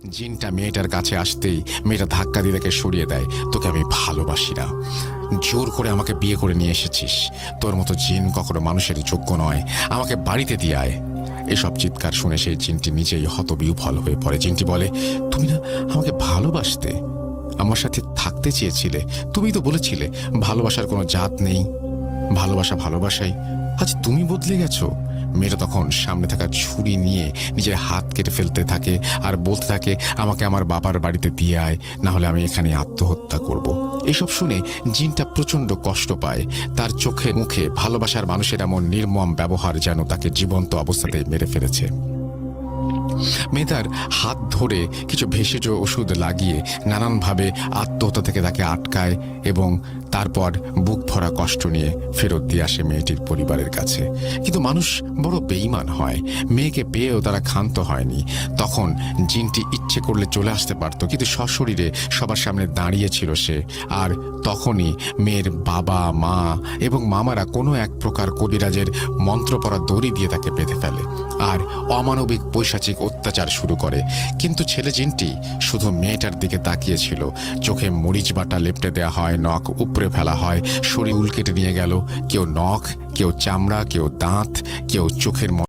জিনটা মেয়েটার কাছে আসতেই মেয়েটা ধাক্কা দিয়ে তাকে সরিয়ে দেয়। তোকে আমি ভালোবাসি না, জোর করে আমাকে বিয়ে করে নিয়ে এসেছিস, তোর মতো জিন কখনো মানুষের যোগ্য নয়, আমাকে বাড়িতে দিয়ে আয়। এসব চিৎকার শুনে সেই জিনটি নিজেই হতবিহ্বল হয়ে পড়ে। জিনটি বলে, তুমি না আমাকে ভালোবাসতে, আমার সাথে থাকতে চেয়েছিলে, তুমি তো বলেছিলে ভালোবাসার কোনো জাত নেই, ভালোবাসা ভালোবাসাই, আজ তুমি বদলে গেছো। মেয়েটা তখন সামনে থাকা ছুরি নিয়ে নিজের হাত কেটে ফেলতে থাকে আর বলতে থাকে, আমাকে আমার বাবার বাড়িতে দিয়ে আয়, না হলে আমি এখানে আত্মহত্যা করব। এসব শুনে জিনটা প্রচণ্ড কষ্ট পায়। তার চোখে মুখে ভালোবাসার মানুষের এমন নির্মম ব্যবহার যেন তাকে জীবন্ত অবস্থাতেই মেরে ফেলেছে। মেয়েটার হাত ধরে কিছু ভেষজ ওষুধ লাগিয়ে নানানভাবে আত্মহত্যা থেকে তাকে আটকায় এবং তারপর বুক ভরা কষ্ট নিয়ে ফেরত দিয়ে আসে মেয়েটির পরিবারের কাছে। কিন্তু মানুষ বড় বেঈমান হয়, মেয়েকে পেয়েও তারা ক্ষান্ত হয়নি। তখন জিনটি ইচ্ছে করলে চলে আসতে পারত, কিন্তু সশরীরে সবার সামনে দাঁড়িয়েছিল সে। আর তখনই মেয়ের বাবা, মা এবং মামারা কোনো এক প্রকার কবিরাজের মন্ত্র পড়া দড়ি দিয়ে তাকে বেঁধে ফেলে আর অমানবিক পৈশাচিক অত্যাচার শুরু করে। কিন্তু ছেলে জিনটি শুধু মেয়েটার দিকে তাকিয়েছিল। চোখে মরিচ বাটা লেপটে দেওয়া হয়, নখ উপড়ে ফেলা হয়, শরীর উল কেটে নিয়ে গেল, কেউ নখ, কেউ চামড়া, কেউ দাঁত, কেউ চোখের